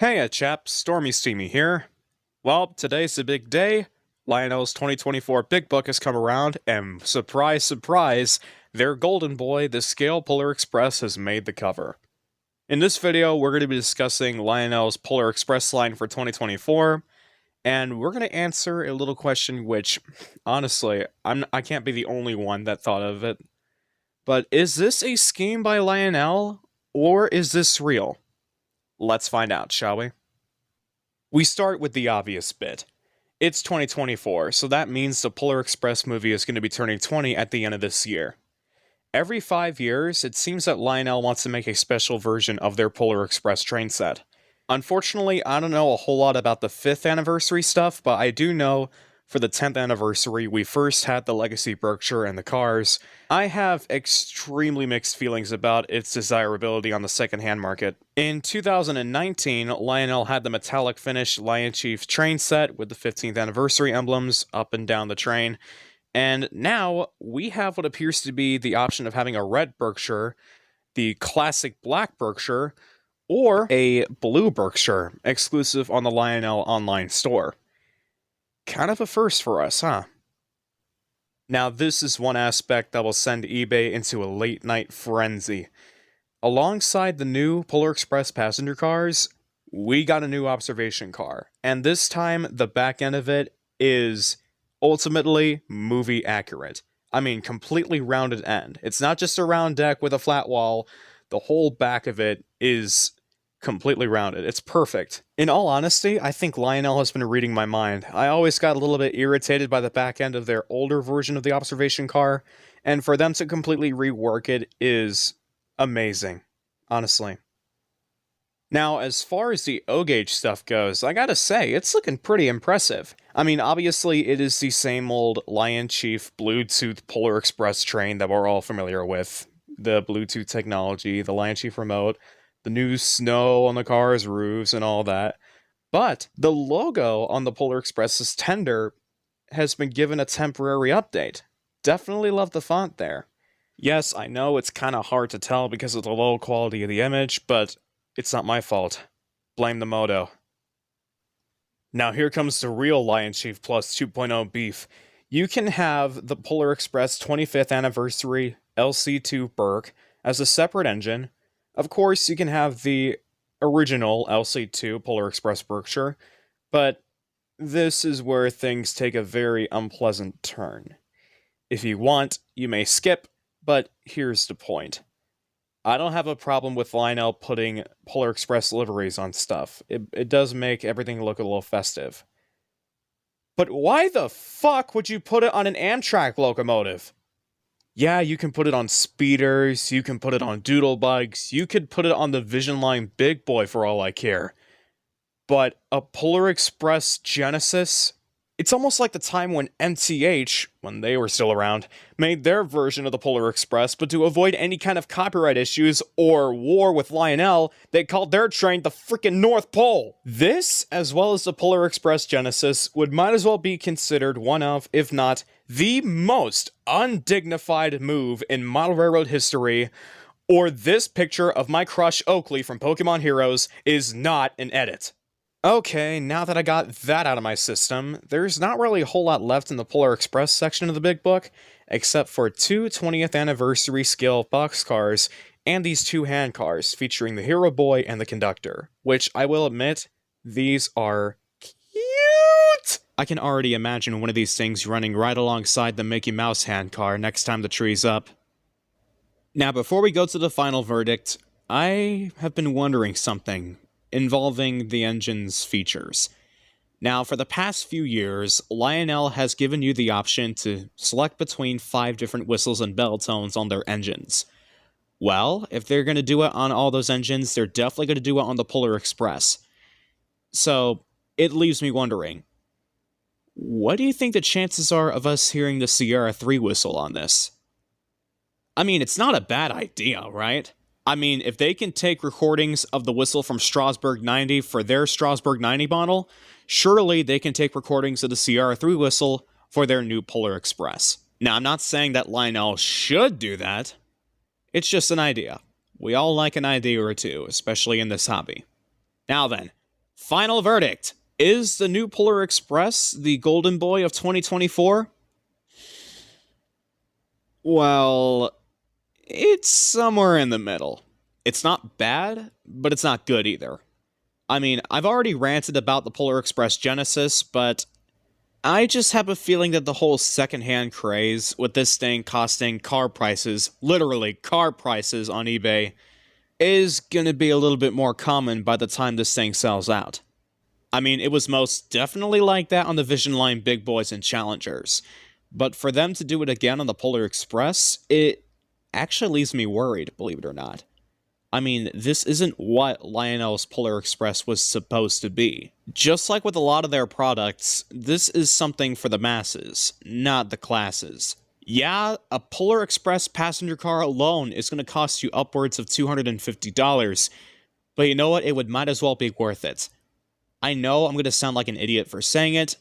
Hey, chaps, Stormy Steamy here. Well, today's a big day. Lionel's 2024 Big Book has come around, and surprise, surprise, their golden boy, the Scale Polar Express, has made the cover. In this video, we're going to be discussing Lionel's Polar Express line for 2024, and we're going to answer a little question which, honestly, I can't be the only one that thought of it. But is this a scheme by Lionel, or is this real? Let's find out, shall we? We start with the obvious bit. It's 2024, so that means the Polar Express movie is going to be turning 20 at the end of this year. Every 5 years, it seems that Lionel wants to make a special version of their Polar Express train set. Unfortunately, I don't know a whole lot about the 5th anniversary stuff, but I do know for the 10th anniversary, we first had the Legacy Berkshire and the cars. I have extremely mixed feelings about its desirability on the secondhand market. In 2019, Lionel had the metallic finish Lion Chief train set with the 15th anniversary emblems up and down the train. And now, we have what appears to be the option of having a red Berkshire, the classic black Berkshire, or a blue Berkshire, exclusive on the Lionel online store. Kind of a first for us, huh? Now, this is one aspect that will send eBay into a late-night frenzy. Alongside the new Polar Express passenger cars, we got a new observation car. And this time, the back end of it is ultimately movie accurate. I mean, completely rounded end. It's not just a round deck with a flat wall. The whole back of it is completely rounded. It's perfect. In all honesty, I think Lionel has been reading my mind. I always got a little bit irritated by the back end of their older version of the observation car, and for them to completely rework it is amazing, honestly. Now, as far as the O-gauge stuff goes, I gotta say, it's looking pretty impressive. I mean, obviously, it is the same old Lion Chief Bluetooth Polar Express train that we're all familiar with. The Bluetooth technology, the Lion Chief remote, the new snow on the car's roofs and all that. But the logo on the Polar Express's tender has been given a temporary update. Definitely love the font there. Yes, I know it's kind of hard to tell because of the low quality of the image, but it's not my fault. Blame the moto. Now here comes the real Lion Chief Plus 2.0 beef. You can have the Polar Express 25th anniversary LC2 Berk as a separate engine. Of course, you can have the original LC2 Polar Express Berkshire, but this is where things take a very unpleasant turn. If you want, you may skip, but here's the point. I don't have a problem with Lionel putting Polar Express liveries on stuff. It does make everything look a little festive. But why the fuck would you put it on an Amtrak locomotive? Yeah, you can put it on speeders, you can put it on doodle bikes, you could put it on the Vision Line Big Boy for all I care. But a Polar Express Genesis? It's almost like the time when MTH, when they were still around, made their version of the Polar Express, but to avoid any kind of copyright issues or war with Lionel, they called their train the frickin' North Pole. This, as well as the Polar Express Genesis, might as well be considered one of, if not, the most undignified move in model railroad history, or this picture of my crush Oakley from Pokemon Heroes is not an edit. Okay, now that I got that out of my system, there's not really a whole lot left in the Polar Express section of the Big Book, except for two 20th anniversary scale boxcars and these two hand cars featuring the Hero Boy and the Conductor, which I will admit, these are cute! I can already imagine one of these things running right alongside the Mickey Mouse hand car next time the tree's up. Now, before we go to the final verdict, I have been wondering something involving the engine's features. Now, for the past few years, Lionel has given you the option to select between 5 different whistles and bell tones on their engines. Well, if they're going to do it on all those engines, they're definitely going to do it on the Polar Express. So, it leaves me wondering, what do you think the chances are of us hearing the Sierra 3 whistle on this? I mean, it's not a bad idea, right? I mean, if they can take recordings of the whistle from Strasbourg 90 for their Strasbourg 90 model, surely they can take recordings of the Sierra 3 whistle for their new Polar Express. Now, I'm not saying that Lionel should do that. It's just an idea. We all like an idea or two, especially in this hobby. Now then, Final verdict. Is the new Polar Express the golden boy of 2024? Well, it's somewhere in the middle. It's not bad, but it's not good either. I mean, I've already ranted about the Polar Express Genesis, but I just have a feeling that the whole secondhand craze, with this thing costing car prices, literally car prices on eBay, is gonna be a little bit more common by the time this thing sells out. I mean, it was most definitely like that on the Vision Line Big Boys and Challengers, but for them to do it again on the Polar Express, it actually leaves me worried, believe it or not. I mean, this isn't what Lionel's Polar Express was supposed to be. Just like with a lot of their products, this is something for the masses, not the classes. Yeah, a Polar Express passenger car alone is going to cost you upwards of $250, but you know what? It might as well be worth it. I know I'm going to sound like an idiot for saying it,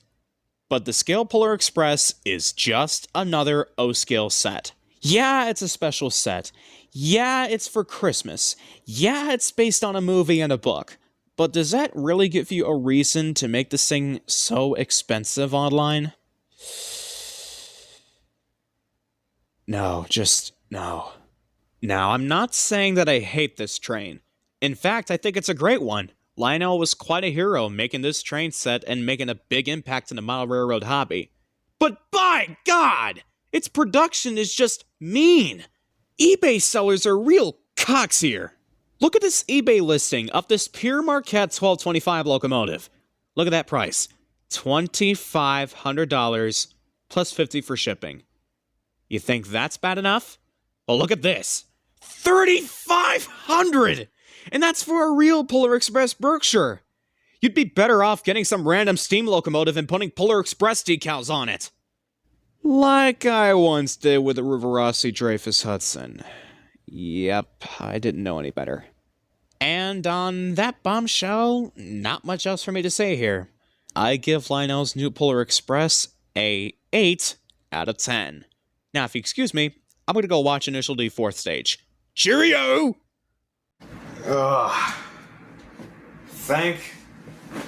but the Scale Polar Express is just another O-Scale set. Yeah, it's a special set. Yeah, it's for Christmas. Yeah, it's based on a movie and a book. But does that really give you a reason to make this thing so expensive online? No, just no. Now, I'm not saying that I hate this train. In fact, I think it's a great one. Lionel was quite a hero making this train set and making a big impact in the model railroad hobby. But by God, its production is just mean. eBay sellers are real cocks here. Look at this eBay listing of this pure Marquette 1225 locomotive. Look at that price. $2,500 plus $50 for shipping. You think that's bad enough? Well, look at this. $3,500! And that's for a real Polar Express Berkshire. You'd be better off getting some random steam locomotive and putting Polar Express decals on it. Like I once did with the Rivarossi Dreyfus Hudson. Yep, I didn't know any better. And on that bombshell, not much else for me to say here. I give Lionel's new Polar Express a 8 out of 10. Now, if you excuse me, I'm gonna go watch Initial D 4th Stage. Cheerio! Ugh. Thank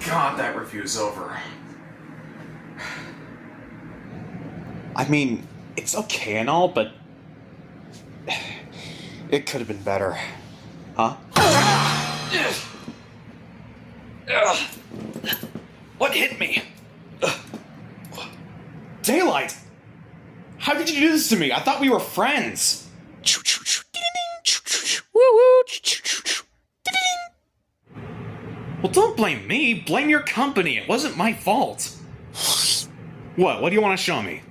God that review's over. I mean, it's okay and all, but it could have been better. Huh? What hit me? Daylight! How could you do this to me? I thought we were friends. Well, don't blame me. Blame your company. It wasn't my fault. What? What do you want to show me?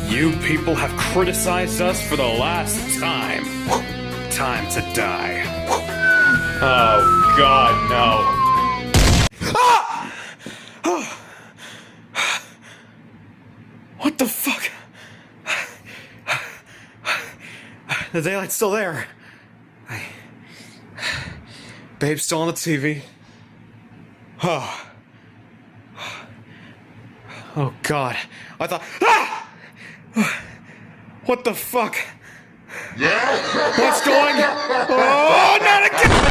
You people have criticized us for the last time. Time to die. Oh, God, no. Ah! What the fuck? The daylight's still there. Babe's still on the TV. Oh. Oh, God. I thought... Ah! What the fuck? What's going on? Oh, not again!